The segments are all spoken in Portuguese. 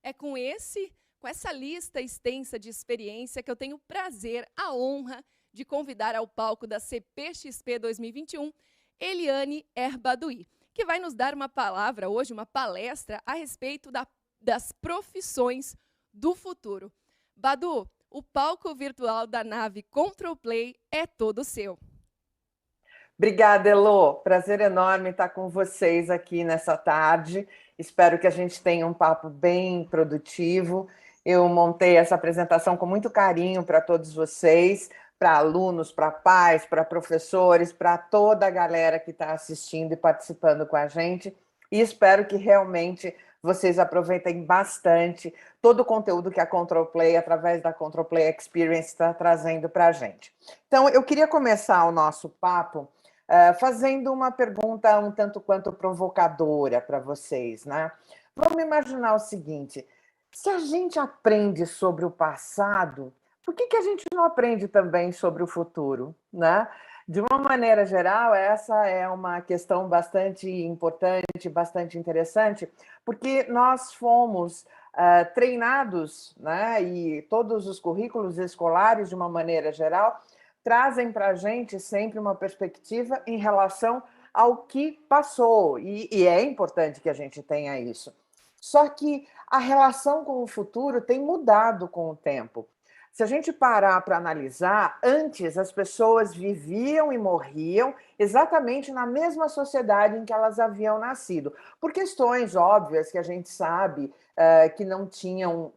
É com essa lista extensa de experiência que eu tenho o prazer, a honra de convidar ao palco da CPXP 2021, Eliane Erbadoui, que vai nos dar uma palavra hoje, uma palestra a respeito das profissões do futuro. Badu, o palco virtual da nave Control Play é todo seu. Obrigada, Elô. Prazer enorme estar com vocês aqui nessa tarde. Espero que a gente tenha um papo bem produtivo. Eu montei essa apresentação com muito carinho para todos vocês, para alunos, para pais, para professores, para toda a galera que está assistindo e participando com a gente. E espero que realmente vocês aproveitem bastante todo o conteúdo que a Control Play, através da Control Play Experience, está trazendo para a gente. Então, eu queria começar o nosso papo fazendo uma pergunta um tanto quanto provocadora para vocês, né? Vamos imaginar o seguinte: se a gente aprende sobre o passado, por que a gente não aprende também sobre o futuro, né? De uma maneira geral, essa é uma questão bastante importante, bastante interessante, porque nós fomos treinados, né? E todos os currículos escolares, de uma maneira geral, trazem para a gente sempre uma perspectiva em relação ao que passou, e é importante que a gente tenha isso. Só que a relação com o futuro tem mudado com o tempo. Se a gente parar para analisar, antes as pessoas viviam e morriam exatamente na mesma sociedade em que elas haviam nascido, por questões óbvias que a gente sabe que não tinham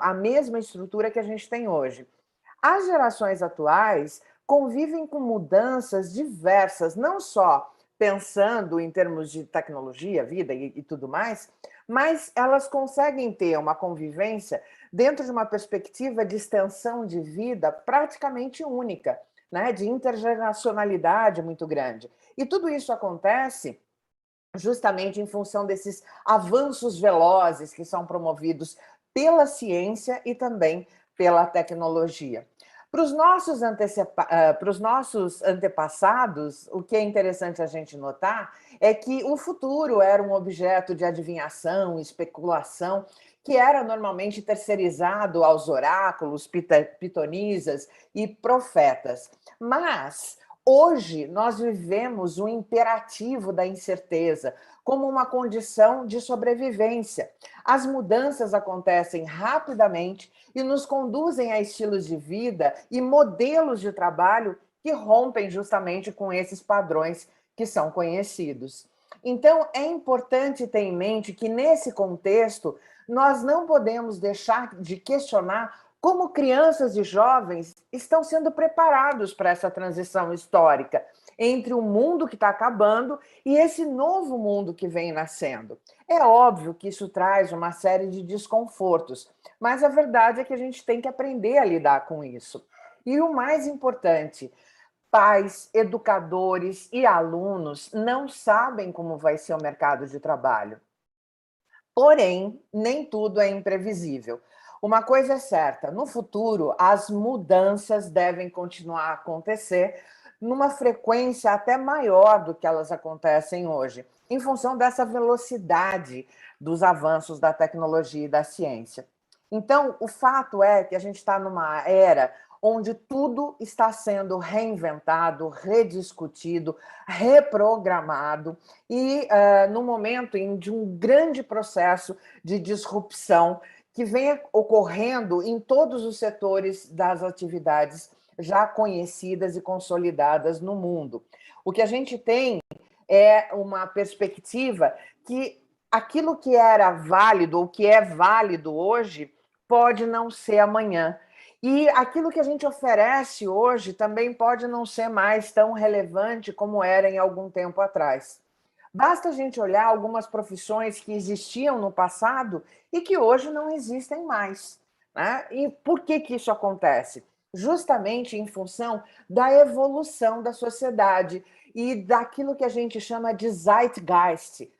a mesma estrutura que a gente tem hoje. As gerações atuais convivem com mudanças diversas, não só pensando em termos de tecnologia, vida e tudo mais, mas elas conseguem ter uma convivência dentro de uma perspectiva de extensão de vida praticamente única, né? De intergeracionalidade muito grande. E tudo isso acontece justamente em função desses avanços velozes que são promovidos pela ciência e também pela tecnologia. Para os nossos antepassados, o que é interessante a gente notar é que o futuro era um objeto de adivinhação, especulação, que era normalmente terceirizado aos oráculos, pitonisas e profetas. Mas hoje nós vivemos o imperativo da incerteza como uma condição de sobrevivência. As mudanças acontecem rapidamente e nos conduzem a estilos de vida e modelos de trabalho que rompem justamente com esses padrões que são conhecidos. Então, é importante ter em mente que, nesse contexto, nós não podemos deixar de questionar como crianças e jovens estão sendo preparados para essa transição histórica entre o mundo que está acabando e esse novo mundo que vem nascendo. É óbvio que isso traz uma série de desconfortos, mas a verdade é que a gente tem que aprender a lidar com isso. E o mais importante, pais, educadores e alunos não sabem como vai ser o mercado de trabalho. Porém, nem tudo é imprevisível. Uma coisa é certa, no futuro, as mudanças devem continuar a acontecer numa frequência até maior do que elas acontecem hoje, em função dessa velocidade dos avanços da tecnologia e da ciência. Então, o fato é que a gente está numa era onde tudo está sendo reinventado, rediscutido, reprogramado, e no momento de um grande processo de disrupção que vem ocorrendo em todos os setores das atividades já conhecidas e consolidadas no mundo. O que a gente tem é uma perspectiva que aquilo que era válido, ou que é válido hoje, pode não ser amanhã. E aquilo que a gente oferece hoje também pode não ser mais tão relevante como era em algum tempo atrás. Basta a gente olhar algumas profissões que existiam no passado e que hoje não existem mais, né? E por que isso acontece? Justamente em função da evolução da sociedade e daquilo que a gente chama de Zeitgeist,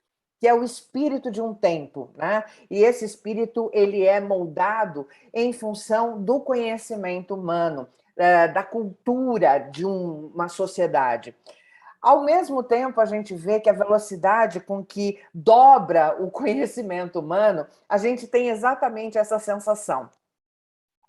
que é o espírito de um tempo, né? E esse espírito ele é moldado em função do conhecimento humano, da cultura de uma sociedade. Ao mesmo tempo, a gente vê que a velocidade com que dobra o conhecimento humano, a gente tem exatamente essa sensação.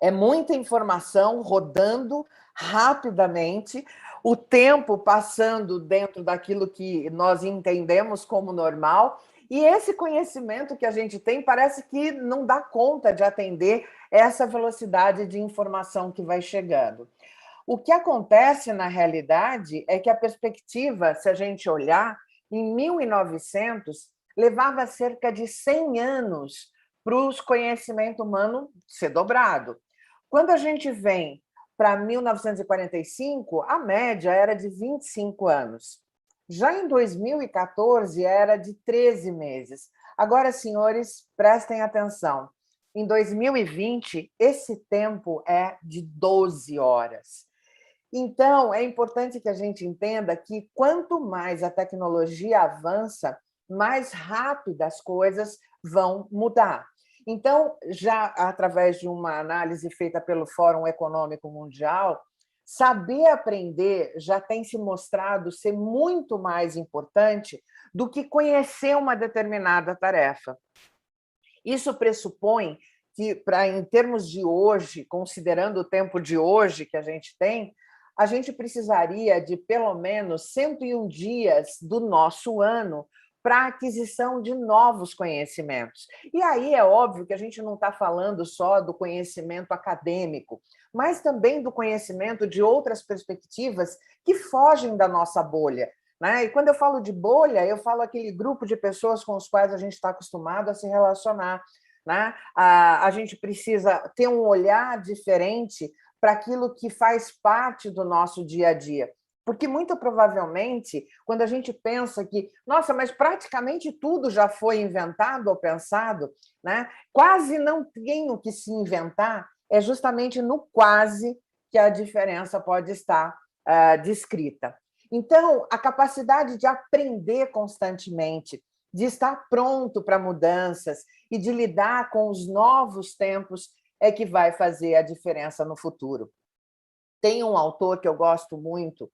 É muita informação rodando rapidamente, o tempo passando dentro daquilo que nós entendemos como normal, e esse conhecimento que a gente tem parece que não dá conta de atender essa velocidade de informação que vai chegando. O que acontece na realidade é que a perspectiva, se a gente olhar, em 1900, levava cerca de 100 anos para o conhecimento humano ser dobrado. Quando a gente vem para 1945, a média era de 25 anos. Já em 2014, era de 13 meses. Agora, senhores, prestem atenção. Em 2020, esse tempo é de 12 horas. Então, é importante que a gente entenda que quanto mais a tecnologia avança, mais rápido as coisas vão mudar. Então, já através de uma análise feita pelo Fórum Econômico Mundial, saber aprender já tem se mostrado ser muito mais importante do que conhecer uma determinada tarefa. Isso pressupõe que, em termos de hoje, considerando o tempo de hoje que a gente precisaria de pelo menos 101 dias do nosso ano para a aquisição de novos conhecimentos. E aí é óbvio que a gente não está falando só do conhecimento acadêmico, mas também do conhecimento de outras perspectivas que fogem da nossa bolha. Né? E quando eu falo de bolha, eu falo aquele grupo de pessoas com os quais a gente está acostumado a se relacionar. Né? A gente precisa ter um olhar diferente para aquilo que faz parte do nosso dia a dia. Porque, muito provavelmente, quando a gente pensa que, nossa, mas praticamente tudo já foi inventado ou pensado, né? Quase não tem o que se inventar, é justamente no quase que a diferença pode estar descrita. Então, a capacidade de aprender constantemente, de estar pronto para mudanças e de lidar com os novos tempos é que vai fazer a diferença no futuro. Tem um autor que eu gosto muito,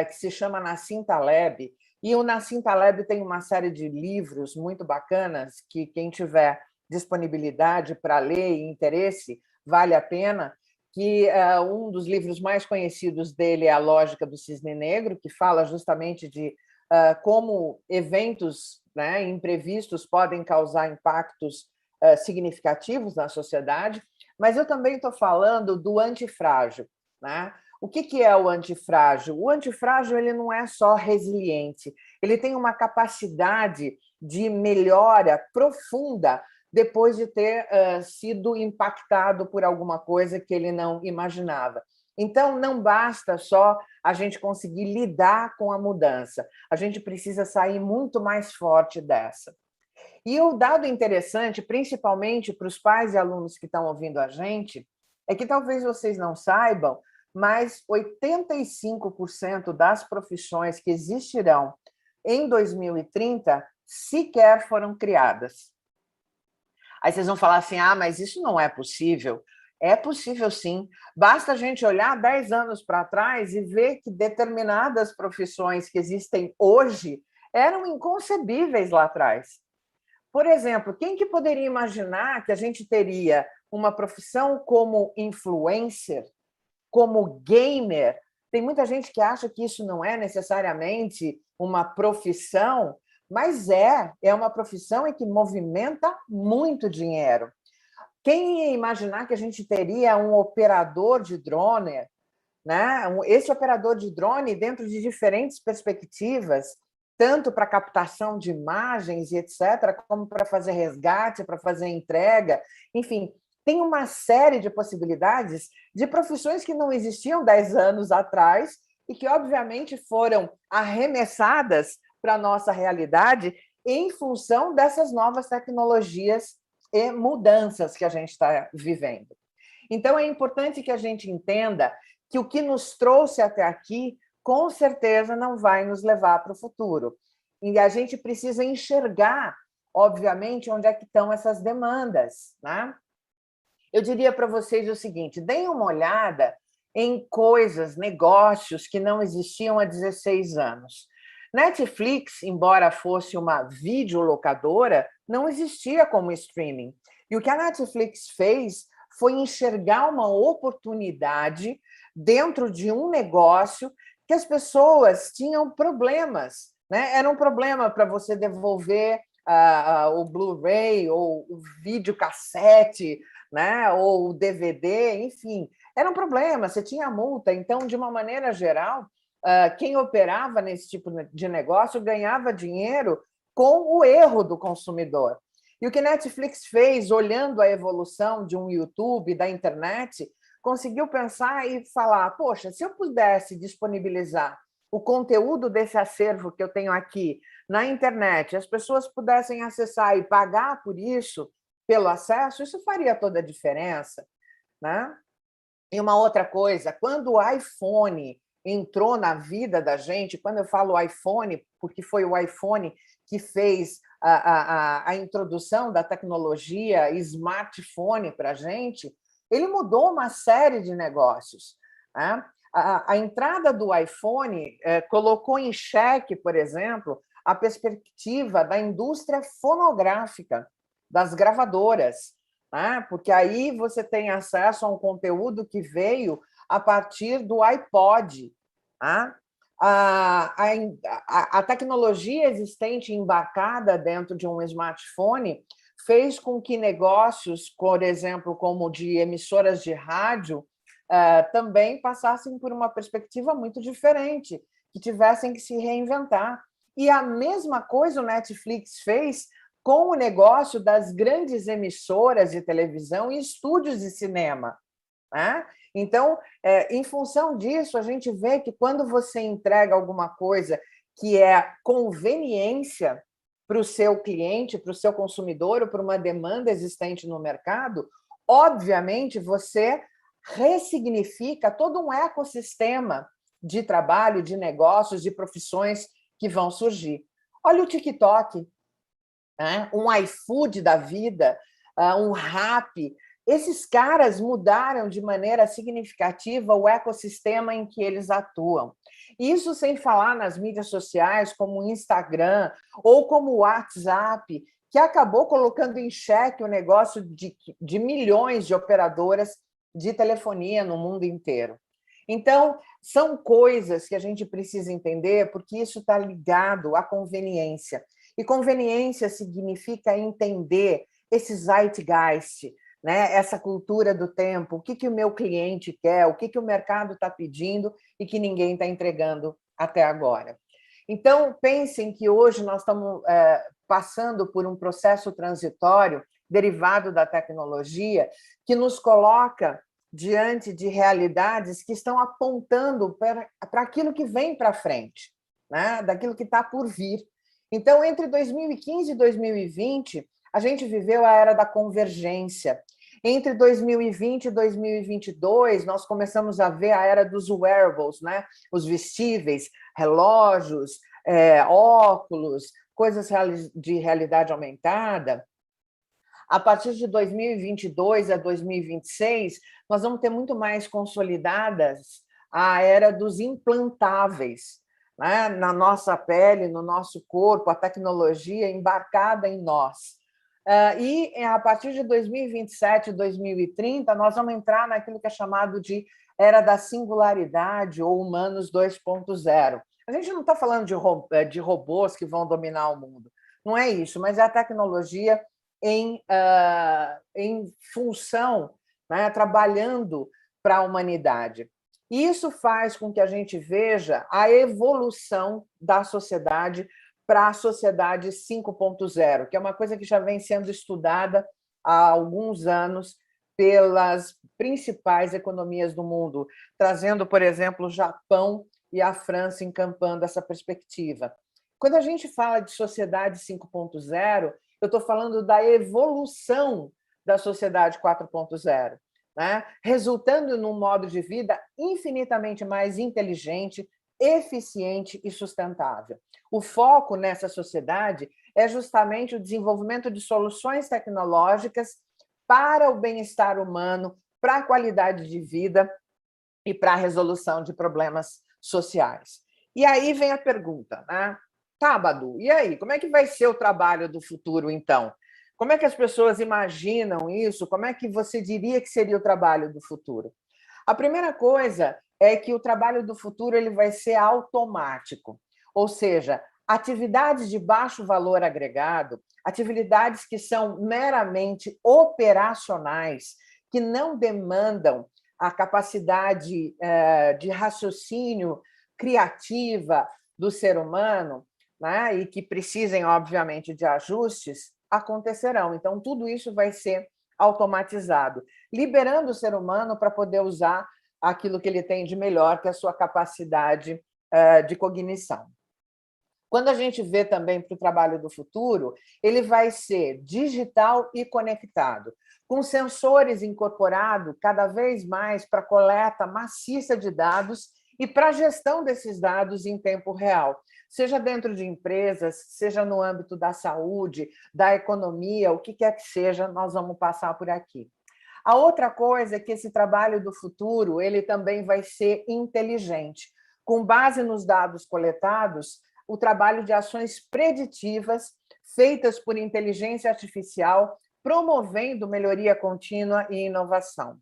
que se chama Nassim Taleb, e o Nassim Taleb tem uma série de livros muito bacanas que quem tiver disponibilidade para ler e interesse, vale a pena, que um dos livros mais conhecidos dele é A Lógica do Cisne Negro, que fala justamente de como eventos, né, imprevistos podem causar impactos significativos na sociedade, mas eu também estou falando do antifrágil. Né? O que é o antifrágil? O antifrágil ele não é só resiliente, ele tem uma capacidade de melhora profunda depois de ter sido impactado por alguma coisa que ele não imaginava. Então, não basta só a gente conseguir lidar com a mudança, a gente precisa sair muito mais forte dessa. E o dado interessante, principalmente para os pais e alunos que estão ouvindo a gente, é que talvez vocês não saibam, mas 85% das profissões que existirão em 2030 sequer foram criadas. Aí vocês vão falar assim, mas isso não é possível. É possível sim. Basta a gente olhar 10 anos para trás e ver que determinadas profissões que existem hoje eram inconcebíveis lá atrás. Por exemplo, quem que poderia imaginar que a gente teria uma profissão como influencer, como gamer? Tem muita gente que acha que isso não é necessariamente uma profissão, mas é uma profissão que movimenta muito dinheiro. Quem ia imaginar que a gente teria um operador de drone, né? Esse operador de drone, dentro de diferentes perspectivas, tanto para captação de imagens e etc., como para fazer resgate, para fazer entrega, enfim, tem uma série de possibilidades de profissões que não existiam 10 anos atrás e que, obviamente, foram arremessadas para a nossa realidade em função dessas novas tecnologias e mudanças que a gente está vivendo. Então, é importante que a gente entenda que o que nos trouxe até aqui, com certeza, não vai nos levar para o futuro. E a gente precisa enxergar, obviamente, onde é que estão essas demandas. Né? Eu diria para vocês o seguinte, deem uma olhada em coisas, negócios que não existiam há 16 anos. Netflix, embora fosse uma videolocadora, não existia como streaming. E o que a Netflix fez foi enxergar uma oportunidade dentro de um negócio que as pessoas tinham problemas, né? Era um problema para você devolver o Blu-ray ou o videocassete, né? Ou o DVD, enfim, era um problema, você tinha multa. Então, de uma maneira geral, quem operava nesse tipo de negócio ganhava dinheiro com o erro do consumidor. E o que Netflix fez, olhando a evolução de um YouTube, da internet, conseguiu pensar e falar: poxa, se eu pudesse disponibilizar o conteúdo desse acervo que eu tenho aqui na internet, as pessoas pudessem acessar e pagar por isso, pelo acesso, isso faria toda a diferença, né? E uma outra coisa, quando o iPhone entrou na vida da gente, quando eu falo iPhone, porque foi o iPhone que fez a introdução da tecnologia smartphone para a gente, ele mudou uma série de negócios, né? A entrada do iPhone colocou em xeque, por exemplo, a perspectiva da indústria fonográfica, das gravadoras, né? Porque aí você tem acesso a um conteúdo que veio a partir do iPod. Né? A tecnologia existente embarcada dentro de um smartphone fez com que negócios, por exemplo, como de emissoras de rádio, também passassem por uma perspectiva muito diferente, que tivessem que se reinventar. E a mesma coisa o Netflix fez com o negócio das grandes emissoras de televisão e estúdios de cinema. Né? Então, em função disso, a gente vê que quando você entrega alguma coisa que é conveniência para o seu cliente, para o seu consumidor, ou para uma demanda existente no mercado, obviamente você ressignifica todo um ecossistema de trabalho, de negócios, de profissões que vão surgir. Olha o TikTok, né? Um iFood da vida, um Rappi. Esses caras mudaram de maneira significativa o ecossistema em que eles atuam. Isso sem falar nas mídias sociais, como o Instagram ou como o WhatsApp, que acabou colocando em xeque o negócio de milhões de operadoras de telefonia no mundo inteiro. Então, são coisas que a gente precisa entender, porque isso está ligado à conveniência. E conveniência significa entender esse zeitgeist, né? Essa cultura do tempo, o que o meu cliente quer, o que o mercado está pedindo e que ninguém está entregando até agora. Então, pensem que hoje nós estamos passando por um processo transitório derivado da tecnologia que nos coloca diante de realidades que estão apontando para aquilo que vem para frente, né? Daquilo que está por vir. Então, entre 2015 e 2020, a gente viveu a era da convergência. Entre 2020 e 2022, nós começamos a ver a era dos wearables, né? Os vestíveis, relógios, óculos, coisas de realidade aumentada. A partir de 2022 a 2026, nós vamos ter muito mais consolidadas a era dos implantáveis, né? Na nossa pele, no nosso corpo, a tecnologia embarcada em nós. E a partir de 2027, 2030, nós vamos entrar naquilo que é chamado de era da singularidade ou humanos 2.0. A gente não está falando de robôs que vão dominar o mundo, não é isso, mas é a tecnologia em função, né, trabalhando para a humanidade. Isso faz com que a gente veja a evolução da sociedade para a sociedade 5.0, que é uma coisa que já vem sendo estudada há alguns anos pelas principais economias do mundo, trazendo, por exemplo, o Japão e a França encampando essa perspectiva. Quando a gente fala de sociedade 5.0, eu estou falando da evolução da sociedade 4.0, né? Resultando num modo de vida infinitamente mais inteligente, eficiente e sustentável. O foco nessa sociedade é justamente o desenvolvimento de soluções tecnológicas para o bem-estar humano, para a qualidade de vida e para a resolução de problemas sociais. E aí vem a pergunta, né? Tá, Badu, e aí? Como é que vai ser o trabalho do futuro, então? Como é que as pessoas imaginam isso? Como é que você diria que seria o trabalho do futuro? A primeira coisa é que o trabalho do futuro ele vai ser automático, ou seja, atividades de baixo valor agregado, atividades que são meramente operacionais, que não demandam a capacidade de raciocínio criativa do ser humano, né, e que precisem, obviamente, de ajustes, acontecerão. Então, tudo isso vai ser automatizado, liberando o ser humano para poder usar aquilo que ele tem de melhor, que é a sua capacidade de cognição. Quando a gente vê também para o trabalho do futuro, ele vai ser digital e conectado, com sensores incorporados cada vez mais para coleta maciça de dados e para a gestão desses dados em tempo real, seja dentro de empresas, seja no âmbito da saúde, da economia, o que quer que seja, nós vamos passar por aqui. A outra coisa é que esse trabalho do futuro ele também vai ser inteligente, com base nos dados coletados, o trabalho de ações preditivas feitas por inteligência artificial, promovendo melhoria contínua e inovação.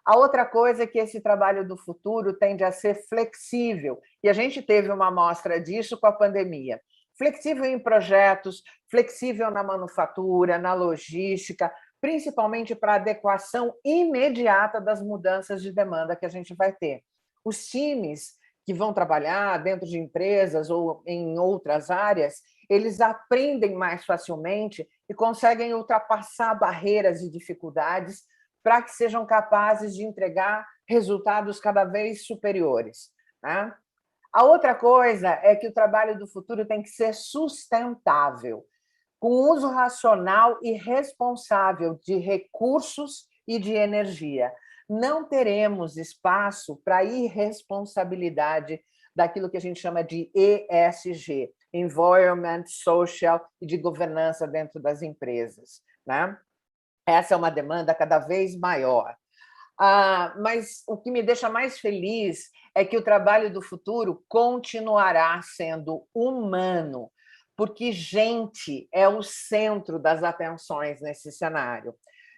A outra coisa é que esse trabalho do futuro tende a ser flexível, e a gente teve uma amostra disso com a pandemia. Flexível em projetos, flexível na manufatura, na logística, principalmente para adequação imediata das mudanças de demanda que a gente vai ter. Os times que vão trabalhar dentro de empresas ou em outras áreas, eles aprendem mais facilmente e conseguem ultrapassar barreiras e dificuldades para que sejam capazes de entregar resultados cada vez superiores, né? A outra coisa é que o trabalho do futuro tem que ser sustentável, com uso racional e responsável de recursos e de energia. Não teremos espaço para irresponsabilidade daquilo que a gente chama de ESG, Environment, Social e de governança dentro das empresas, né? Essa é uma demanda cada vez maior. Mas o que me deixa mais feliz é que o trabalho do futuro continuará sendo humano, porque gente é o centro das atenções nesse cenário.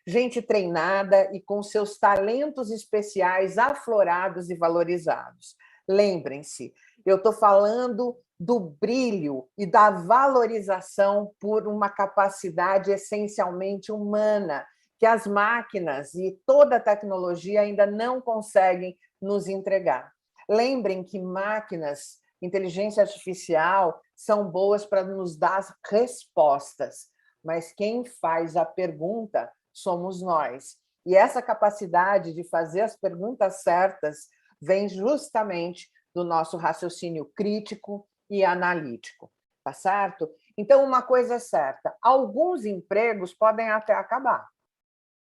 Gente treinada e com seus talentos especiais aflorados e valorizados. Lembrem-se, eu estou falando do brilho e da valorização por uma capacidade essencialmente humana, que as máquinas e toda a tecnologia ainda não conseguem nos entregar. Lembrem que máquinas, inteligência artificial, são boas para nos dar respostas, mas quem faz a pergunta somos nós. E essa capacidade de fazer as perguntas certas vem justamente do nosso raciocínio crítico e analítico, tá certo? Então, uma coisa é certa, alguns empregos podem até acabar,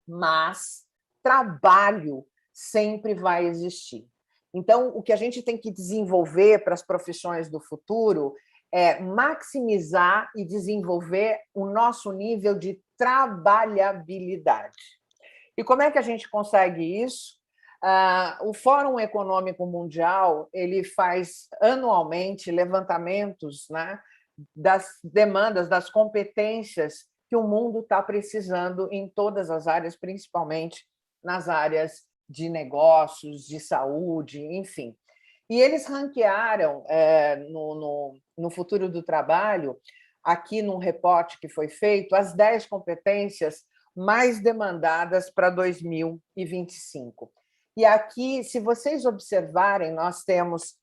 mas trabalho sempre vai existir. Então, o que a gente tem que desenvolver para as profissões do futuro é maximizar e desenvolver o nosso nível de trabalhabilidade. E como é que a gente consegue isso? O Fórum Econômico Mundial ele faz anualmente levantamentos, né, das demandas, das competências que o mundo está precisando em todas as áreas, principalmente nas áreas de negócios, de saúde, enfim. E eles ranquearam no Futuro do Trabalho, aqui num reporte que foi feito, as 10 competências mais demandadas para 2025. E aqui, se vocês observarem, nós temos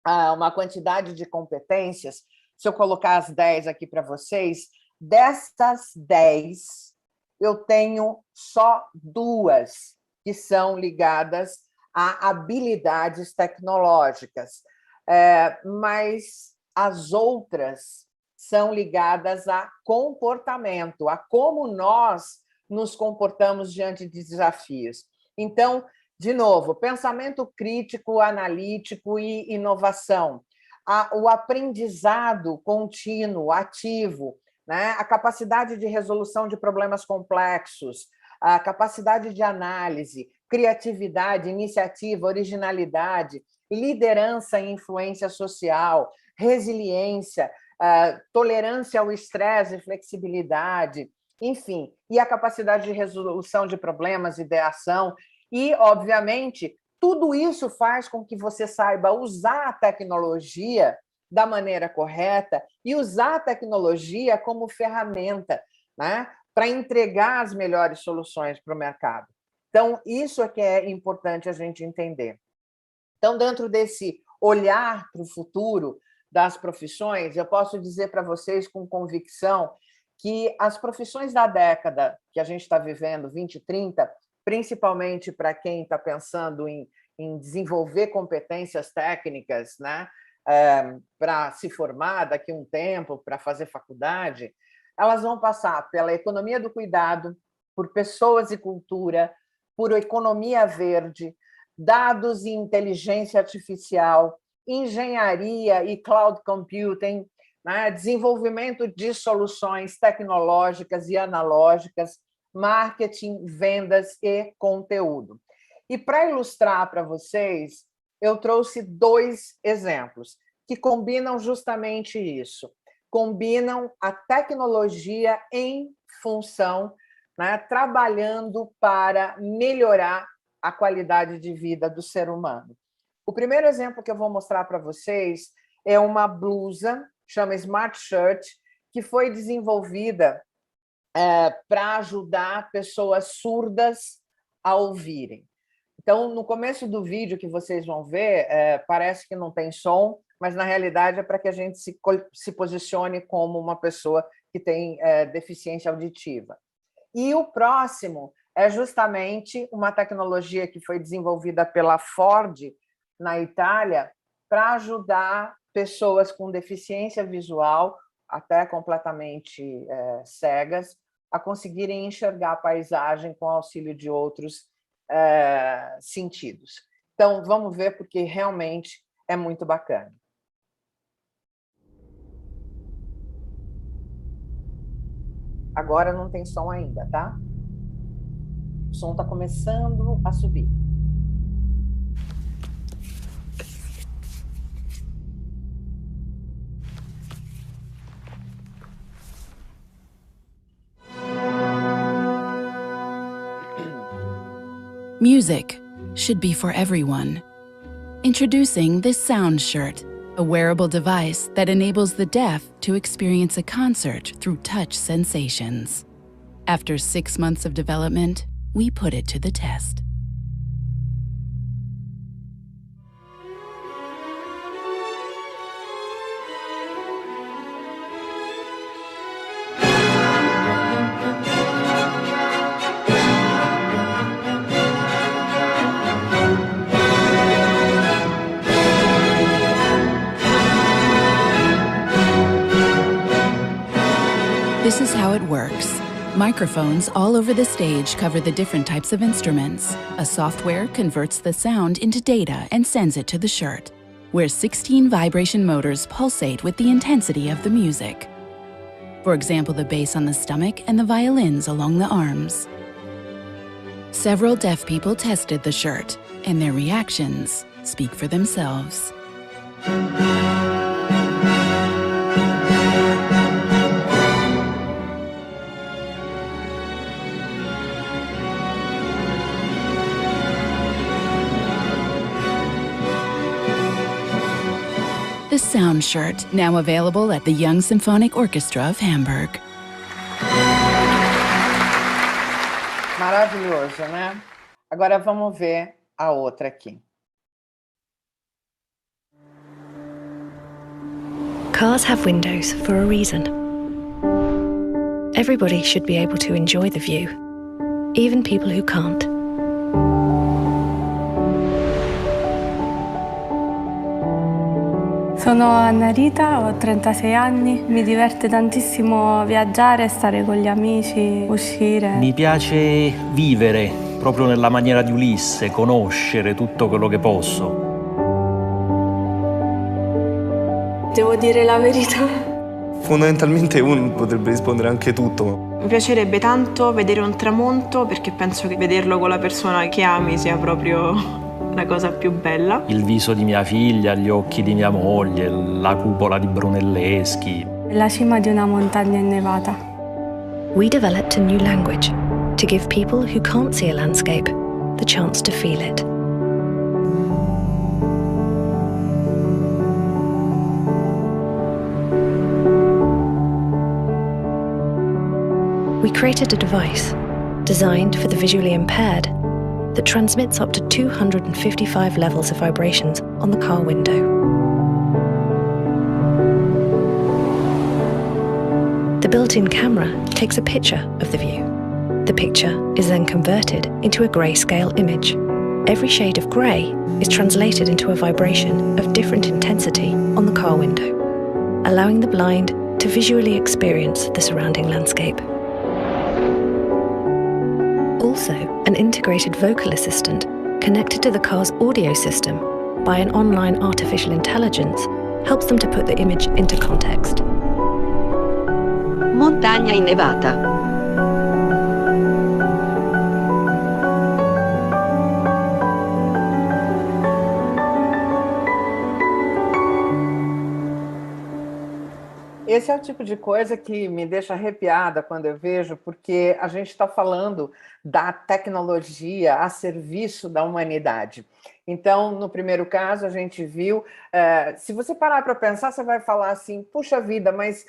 uma quantidade de competências. Se eu colocar as 10 aqui para vocês, dessas 10, eu tenho só 2 que são ligadas a habilidades tecnológicas, mas as outras são ligadas a comportamento, a como nós nos comportamos diante de desafios. Então, de novo, pensamento crítico, analítico e inovação, o aprendizado contínuo, ativo, né? A capacidade de resolução de problemas complexos, a capacidade de análise, criatividade, iniciativa, originalidade, liderança e influência social, resiliência, tolerância ao estresse e flexibilidade, enfim, e a capacidade de resolução de problemas, ideação, e, obviamente, tudo isso faz com que você saiba usar a tecnologia da maneira correta e usar a tecnologia como ferramenta, né, para entregar as melhores soluções para o mercado. Então, isso é que é importante a gente entender. Então, dentro desse olhar para o futuro das profissões, eu posso dizer para vocês com convicção que as profissões da década que a gente está vivendo, 2030, principalmente para quem está pensando em desenvolver competências técnicas, né, para se formar daqui a um tempo, para fazer faculdade, elas vão passar pela economia do cuidado, por pessoas e cultura, por economia verde, dados e inteligência artificial, engenharia e cloud computing, né, desenvolvimento de soluções tecnológicas e analógicas, marketing, vendas e conteúdo. E para ilustrar para vocês, eu trouxe 2 exemplos que combinam justamente isso. Combinam a tecnologia em função, né, trabalhando para melhorar a qualidade de vida do ser humano. O primeiro exemplo que eu vou mostrar para vocês é uma blusa, chama Smart Shirt, que foi desenvolvida para ajudar pessoas surdas a ouvirem. Então, no começo do vídeo que vocês vão ver, parece que não tem som, mas, na realidade, é para que a gente se posicione como uma pessoa que tem deficiência auditiva. E o próximo é justamente uma tecnologia que foi desenvolvida pela Ford, na Itália, para ajudar pessoas com deficiência visual, até completamente cegas, a conseguirem enxergar a paisagem com auxílio de outros sentidos. Então, vamos ver, porque realmente é muito bacana. Agora não tem som ainda, tá? O som está começando a subir. Music should be for everyone. Introducing the Sound Shirt, a wearable device that enables the deaf to experience a concert through touch sensations. After 6 months of development, we put it to the test. This is how it works. Microphones all over the stage cover the different types of instruments. A software converts the sound into data and sends it to the shirt, where 16 vibration motors pulsate with the intensity of the music. For example, the bass on the stomach and the violins along the arms. Several deaf people tested the shirt, and their reactions speak for themselves. The Sound Shirt, now available at the Young Symphonic Orchestra of Hamburg. Maravilhoso, né? Agora vamos ver a outra aqui. Cars have windows for a reason. Everybody should be able to enjoy the view, even people who can't. Sono Anna Rita, ho 36 anni, mi diverte tantissimo viaggiare, stare con gli amici, uscire. Mi piace vivere proprio nella maniera di Ulisse, conoscere tutto quello che posso. Devo dire la verità. Fondamentalmente uno potrebbe rispondere anche tutto. Mi piacerebbe tanto vedere un tramonto perché penso che vederlo con la persona che ami sia proprio la cosa più bella. Il viso di mia figlia, gli occhi di mia moglie, la cupola di Brunelleschi. La cima di una montagna innevata. We developed a new language to give people who can't see a landscape the chance to feel it. We created a device designed for the visually impaired that transmits up to 255 levels of vibrations on the car window. The built-in camera takes a picture of the view. The picture is then converted into a grayscale image. Every shade of grey is translated into a vibration of different intensity on the car window, allowing the blind to visually experience the surrounding landscape. Also, an integrated vocal assistant connected to the car's audio system by an online artificial intelligence helps them to put the image into context. Montagna innevata. Esse é o tipo de coisa que me deixa arrepiada quando eu vejo, porque a gente está falando da tecnologia a serviço da humanidade. Então, no primeiro caso, a gente viu, se você parar para pensar, você vai falar assim, puxa vida, mas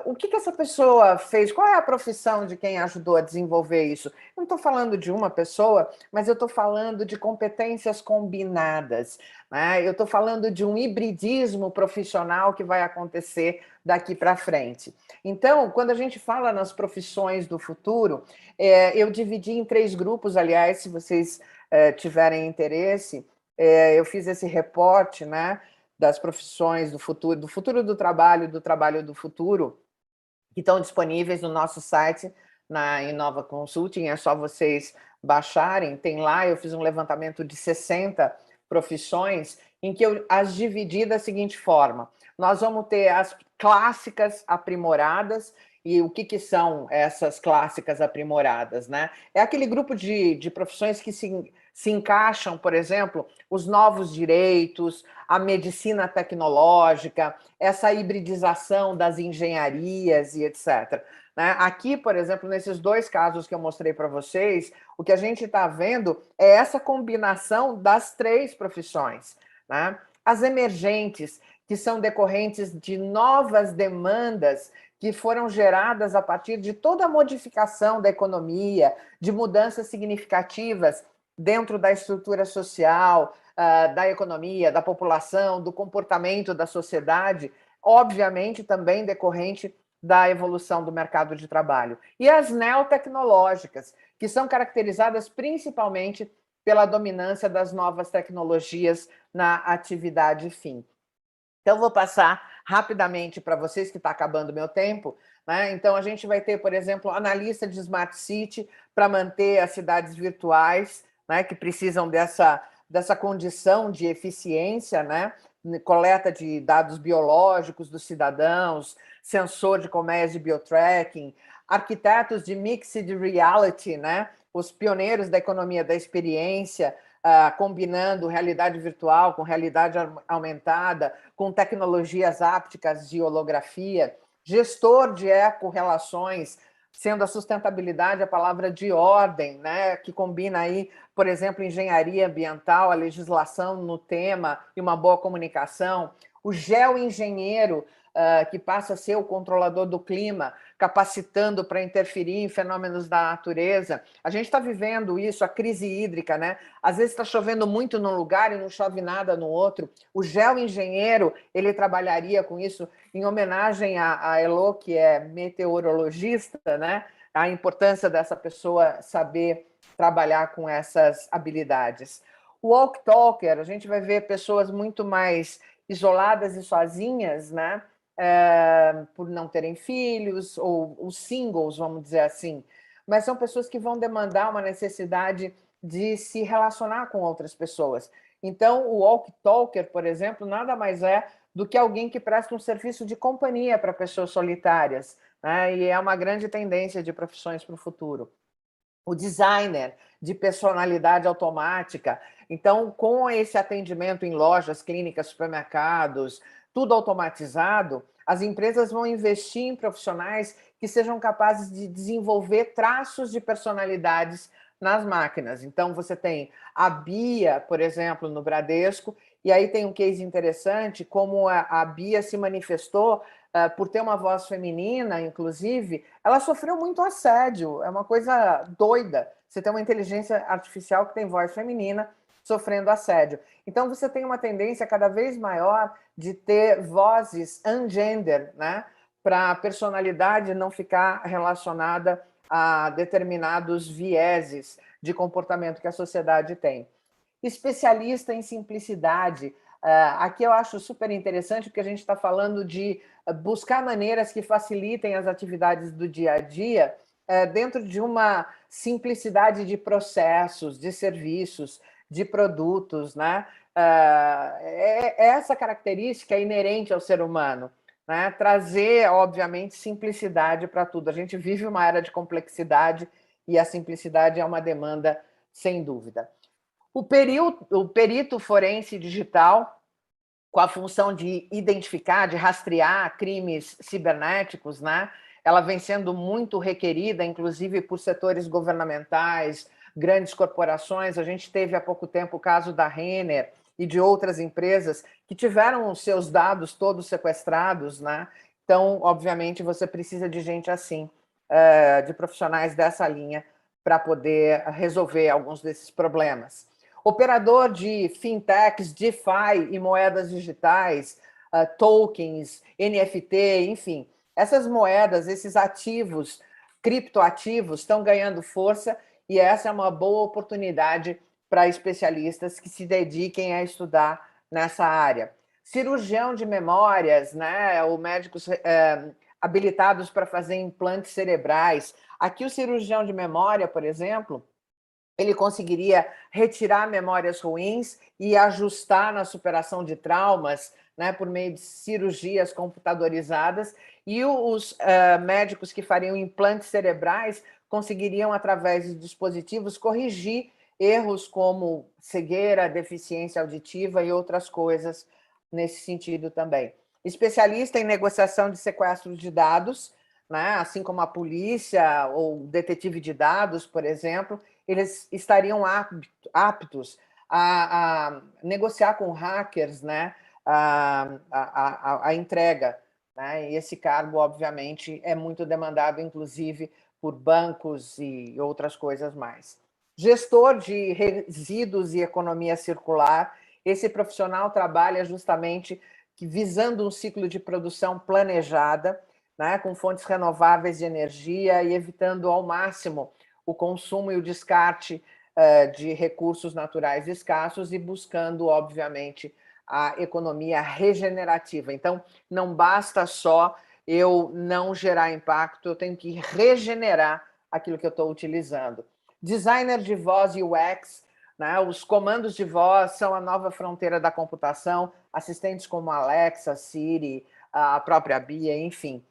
o que essa pessoa fez? Qual é a profissão de quem ajudou a desenvolver isso? Eu não estou falando de uma pessoa, mas eu estou falando de competências combinadas, né? Eu estou falando de um hibridismo profissional que vai acontecer daqui para frente. Então, quando a gente fala nas profissões do futuro, eu dividi em 3 grupos, aliás, se vocês tiverem interesse, eu fiz esse reporte, né, das profissões do futuro do trabalho do futuro, que estão disponíveis no nosso site, na Inova Consulting, é só vocês baixarem, tem lá, eu fiz um levantamento de 60 profissões, em que eu as dividi da seguinte forma: nós vamos ter as clássicas aprimoradas. E o que são essas clássicas aprimoradas, né? É aquele grupo de profissões que se encaixam, por exemplo, os novos direitos, a medicina tecnológica, essa hibridização das engenharias e etc. Né? Aqui, por exemplo, nesses 2 casos que eu mostrei para vocês, o que a gente está vendo é essa combinação das 3 profissões, né? As emergentes, que são decorrentes de novas demandas que foram geradas a partir de toda a modificação da economia, de mudanças significativas dentro da estrutura social, da economia, da população, do comportamento da sociedade, obviamente também decorrente da evolução do mercado de trabalho. E as neotecnológicas, que são caracterizadas principalmente pela dominância das novas tecnologias na atividade fim. Então, vou passar rapidamente para vocês, que está acabando o meu tempo, né? Então, a gente vai ter, por exemplo, analista de Smart City para manter as cidades virtuais, né, que precisam dessa condição de eficiência, né? Coleta de dados biológicos dos cidadãos, sensor de colmeias de biotracking, arquitetos de mixed reality, né? Os pioneiros da economia da experiência, combinando realidade virtual com realidade aumentada, com tecnologias ápticas de holografia, gestor de ecorrelações, sendo a sustentabilidade a palavra de ordem, né, que combina aí, por exemplo, engenharia ambiental, a legislação no tema e uma boa comunicação, o geoengenheiro, que passa a ser o controlador do clima, capacitando para interferir em fenômenos da natureza. A gente está vivendo isso, a crise hídrica, né? Às vezes está chovendo muito num lugar e não chove nada no outro. O geoengenheiro, ele trabalharia com isso em homenagem a Elo, que é meteorologista, né? A importância dessa pessoa saber trabalhar com essas habilidades. O walk talker, a gente vai ver pessoas muito mais isoladas e sozinhas, né? Por não terem filhos, ou os singles, vamos dizer assim, mas são pessoas que vão demandar uma necessidade de se relacionar com outras pessoas. Então, o walk talker, por exemplo, nada mais é do que alguém que presta um serviço de companhia para pessoas solitárias, né? E é uma grande tendência de profissões para o futuro. O designer de personalidade automática. Então, com esse atendimento em lojas, clínicas, supermercados, tudo automatizado, as empresas vão investir em profissionais que sejam capazes de desenvolver traços de personalidades nas máquinas. Então, você tem a Bia, por exemplo, no Bradesco, e aí tem um case interessante, como a Bia se manifestou por ter uma voz feminina, inclusive, ela sofreu muito assédio, é uma coisa doida. Você tem uma inteligência artificial que tem voz feminina sofrendo assédio. Então, você tem uma tendência cada vez maior de ter vozes ungender, né? Para a personalidade não ficar relacionada a determinados vieses de comportamento que a sociedade tem. Especialista em simplicidade. Aqui eu acho super interessante, porque a gente está falando de buscar maneiras que facilitem as atividades do dia a dia dentro de uma simplicidade de processos, de serviços, de produtos, né? Essa característica é inerente ao ser humano, né? Trazer, obviamente, simplicidade para tudo. A gente vive uma era de complexidade e a simplicidade é uma demanda, sem dúvida. O perito forense digital, com a função de identificar, de rastrear crimes cibernéticos, né? Ela vem sendo muito requerida, inclusive por setores governamentais, grandes corporações. A gente teve há pouco tempo o caso da Renner e de outras empresas que tiveram os seus dados todos sequestrados, né? Então, obviamente, você precisa de gente assim, de profissionais dessa linha, para poder resolver alguns desses problemas. Operador de fintechs, DeFi e moedas digitais, tokens, NFT, enfim. Essas moedas, esses ativos, criptoativos, estão ganhando força e essa é uma boa oportunidade para especialistas que se dediquem a estudar nessa área. Cirurgião de memórias, né? Ou médicos habilitados para fazer implantes cerebrais. Aqui o cirurgião de memória, por exemplo, ele conseguiria retirar memórias ruins e ajustar na superação de traumas, né, por meio de cirurgias computadorizadas, e os médicos que fariam implantes cerebrais conseguiriam, através de dispositivos, corrigir erros como cegueira, deficiência auditiva e outras coisas nesse sentido também. Especialista em negociação de sequestro de dados, né, assim como a polícia ou detetive de dados, por exemplo, eles estariam aptos a negociar com hackers, né, a entrega. Né? E esse cargo, obviamente, é muito demandado, inclusive, por bancos e outras coisas mais. Gestor de resíduos e economia circular, esse profissional trabalha justamente visando um ciclo de produção planejada, né, com fontes renováveis de energia e evitando ao máximo o consumo e o descarte de recursos naturais escassos e buscando, obviamente, a economia regenerativa. Então, não basta só eu não gerar impacto, eu tenho que regenerar aquilo que eu estou utilizando. Designer de voz e UX, né? Os comandos de voz são a nova fronteira da computação, assistentes como Alexa, Siri, a própria Bia, enfim.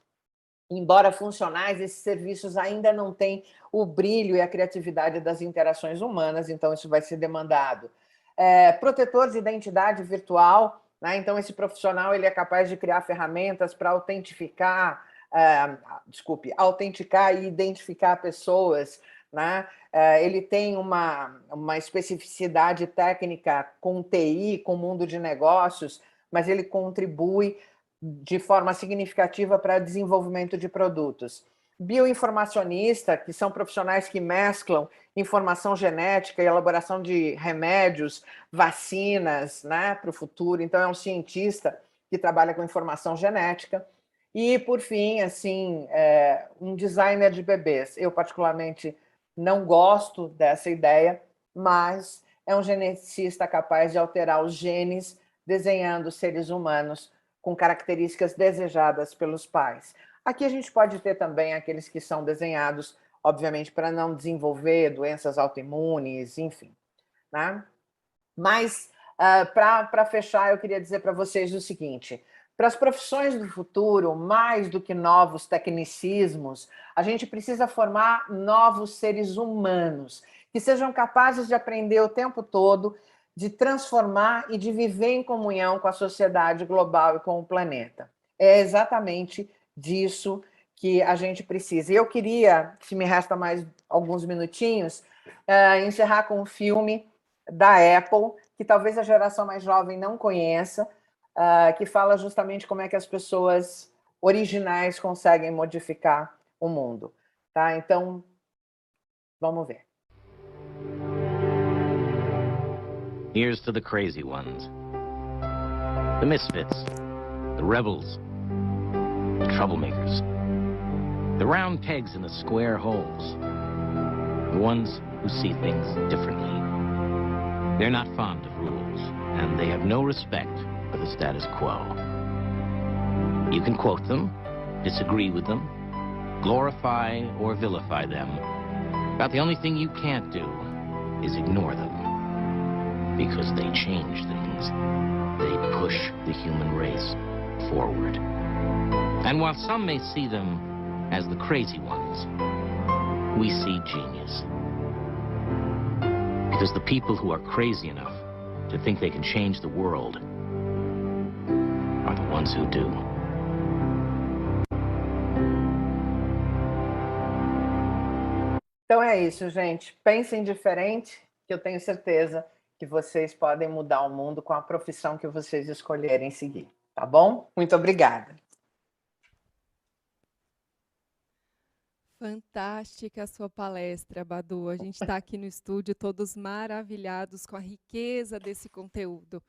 Embora funcionais, esses serviços ainda não têm o brilho e a criatividade das interações humanas, então isso vai ser demandado. Protetor de identidade virtual, né? Então esse profissional ele é capaz de criar ferramentas para autenticar e identificar pessoas, né? Ele tem uma especificidade técnica com TI, com o mundo de negócios, mas ele contribui de forma significativa para desenvolvimento de produtos. Bioinformacionista, que são profissionais que mesclam informação genética e elaboração de remédios, vacinas, né, para o futuro. Então, é um cientista que trabalha com informação genética. E, por fim, assim, um designer de bebês. Eu, particularmente, não gosto dessa ideia, mas é um geneticista capaz de alterar os genes, desenhando seres humanos com características desejadas pelos pais. Aqui a gente pode ter também aqueles que são desenhados, obviamente, para não desenvolver doenças autoimunes, enfim. Né? Mas, para fechar, eu queria dizer para vocês o seguinte, Para as profissões do futuro, mais do que novos tecnicismos, a gente precisa formar novos seres humanos que sejam capazes de aprender o tempo todo, de transformar e de viver em comunhão com a sociedade global e com o planeta. É exatamente disso que a gente precisa. E eu queria, se me resta mais alguns minutinhos, encerrar com um filme da Apple, que talvez a geração mais jovem não conheça, que fala justamente como é que as pessoas originais conseguem modificar o mundo. Tá? Então, vamos ver. Here's to the crazy ones. The misfits. The rebels. The troublemakers. The round pegs in the square holes. The ones who see things differently. They're not fond of rules, and they have no respect for the status quo. You can quote them, disagree with them, glorify or vilify them, but the only thing you can't do is ignore them, because they change things. They push the human race forward. And while some may see them as the crazy ones, we see genius. Because the people who are crazy enough to think they can change the world are the ones who do. Então é isso, gente. Pensem diferente, que eu tenho certeza que vocês podem mudar o mundo com a profissão que vocês escolherem seguir, tá bom? Muito obrigada. Fantástica a sua palestra, Badu. A gente está aqui no estúdio todos maravilhados com a riqueza desse conteúdo.